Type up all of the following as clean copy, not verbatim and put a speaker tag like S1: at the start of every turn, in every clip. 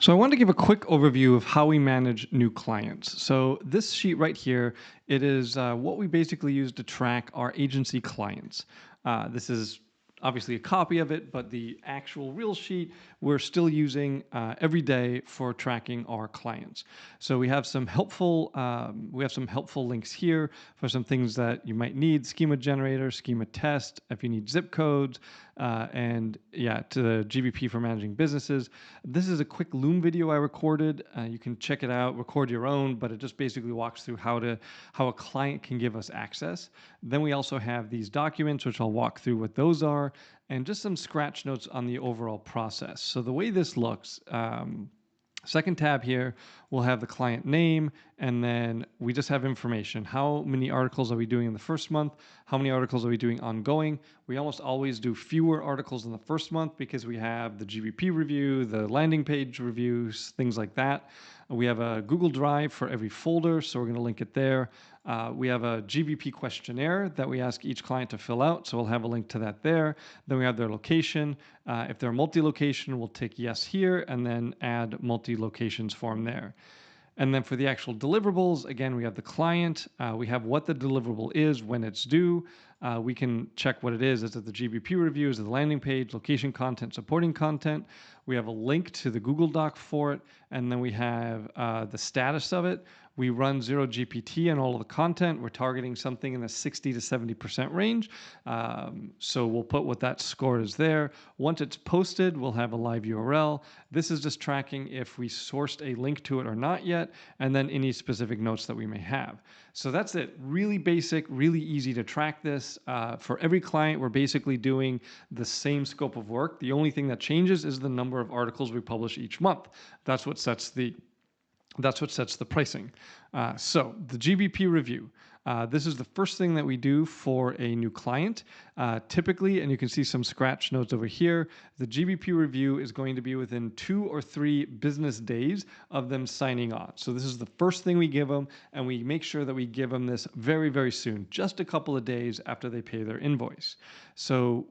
S1: So I wanted to give a quick overview of how we manage new clients. So this sheet right here, it is what we basically use to track our agency clients. This is obviously a copy of it, but the actual real sheet we're still using every day for tracking our clients. So we have some helpful links here for some things that you might need: schema generator, schema test, if you need zip codes, and yeah, to the GBP for managing businesses. This is a quick Loom video I recorded. You can check it out, record your own, but it just basically walks through how a client can give us access. Then we also have these documents, which I'll walk through what those are, and just some scratch notes on the overall process. So the way this looks, second tab here, we'll have the client name, and then we just have information. How many articles are we doing in the first month? How many articles are we doing ongoing? We almost always do fewer articles in the first month because we have the GBP review, the landing page reviews, things like that. We have a Google Drive for every folder, so we're going to link it there. We have a GBP questionnaire that we ask each client to fill out, so we'll have a link to that there. Then we have their location. If they're multi-location, we'll tick yes here and then add multi-locations form there. And then for the actual deliverables, again, we have the client. We have what the deliverable is, when it's due. We can check what it is. Is it the GBP review? Is it the landing page, location content, supporting content? We have a link to the Google Doc for it. And then we have the status of it. We run 0 GPT on all of the content. We're targeting something in the 60 to 70% range. So we'll put what that score is there. Once it's posted, we'll have a live URL. This is just tracking if we sourced a link to it or not yet, and then any specific notes that we may have. So that's it. Really basic, really easy to track this. For every client, we're basically doing the same scope of work. The only thing that changes is the number of articles we publish each month. That's what sets the pricing. So the GBP review. This is the first thing that we do for a new client. Typically, and you can see some scratch notes over here, the GBP review is going to be within 2 or 3 business days of them signing on. So this is the first thing we give them, and we make sure that we give them this very, very soon, just a couple of days after they pay their invoice. So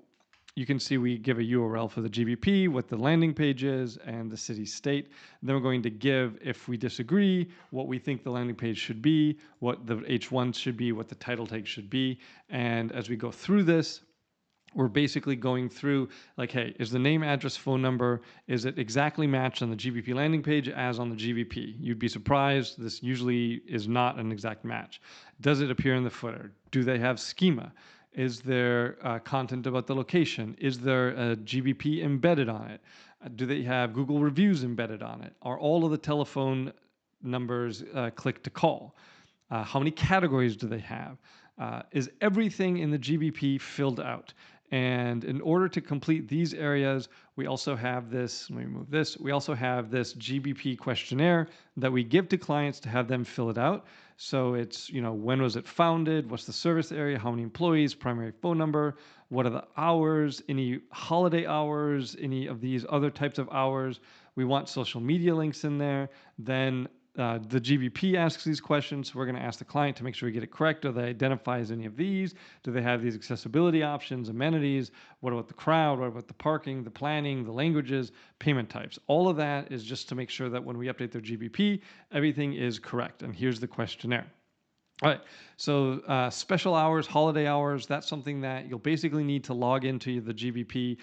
S1: you can see we give a URL for the GBP, what the landing page is, and the city state. Then we're going to give, if we disagree, what we think the landing page should be, what the H1 should be, what the title tag should be. And as we go through this, we're basically going through like, hey, is the name, address, phone number, is it exactly matched on the GBP landing page as on the GBP? You'd be surprised. This usually is not an exact match. Does it appear in the footer? Do they have schema? Is there content about the location? Is there a GBP embedded on it? Do they have Google reviews embedded on it? Are all of the telephone numbers click to call? How many categories do they have? Is everything in the GBP filled out? And in order to complete these areas, we also have this, let me move this, we also have this GBP questionnaire that we give to clients to have them fill it out. So it's, when was it founded? What's the service area? How many employees? Primary phone number? What are the hours? Any holiday hours? Any of these other types of hours? We want social media links in there. Then the GBP asks these questions, so we're going to ask the client to make sure we get it correct. Do they identify as any of these? Do they have these accessibility options, amenities? What about the crowd? What about the parking, the planning, the languages, payment types? All of that is just to make sure that when we update their GBP, everything is correct. And here's the questionnaire. All right, so special hours, holiday hours, that's something that you'll basically need to log into the GBP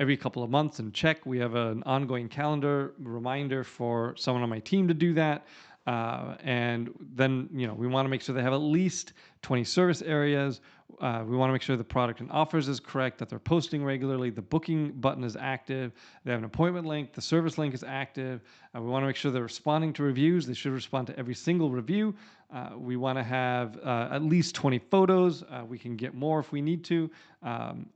S1: every couple of months and check. We have an ongoing calendar reminder for someone on my team to do that. And then, we want to make sure they have at least 20 service areas. We want to make sure the product and offers is correct, that they're posting regularly, the booking button is active, they have an appointment link, the service link is active. We want to make sure they're responding to reviews. They should respond to every single review. We want to have at least 20 photos. We can get more if we need to.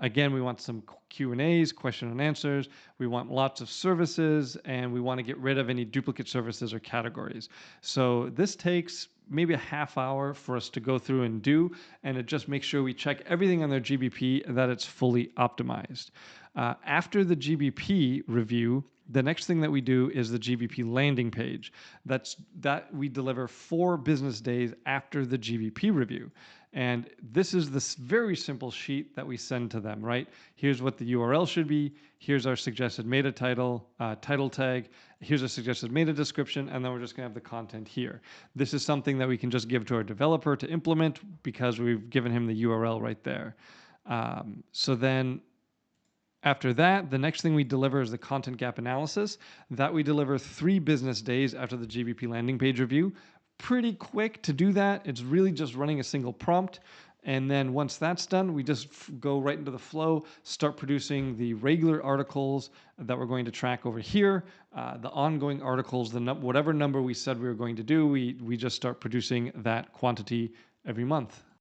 S1: Again, we want some Q&As, question and answers. We want lots of services, and we want to get rid of any duplicate services or categories. So this takes maybe a half hour for us to go through and do, and it just makes sure we check everything on their GBP and that it's fully optimized. After the GBP review, the next thing that we do is the GBP landing page. That we deliver 4 business days after the GBP review. And this is this very simple sheet that we send to them, right? Here's what the URL should be. Here's our suggested meta title, title tag. Here's a suggested meta description, and then we're just gonna have the content here. This is something that we can just give to our developer to implement because we've given him the URL right there. So then after that, the next thing we deliver is the content gap analysis. That we deliver 3 business days after the GBP landing page review. Pretty quick to do that. It's really just running a single prompt. And then once that's done, we just go right into the flow, start producing the regular articles that we're going to track over here, the ongoing articles, whatever number we said we were going to do, we just start producing that quantity every month.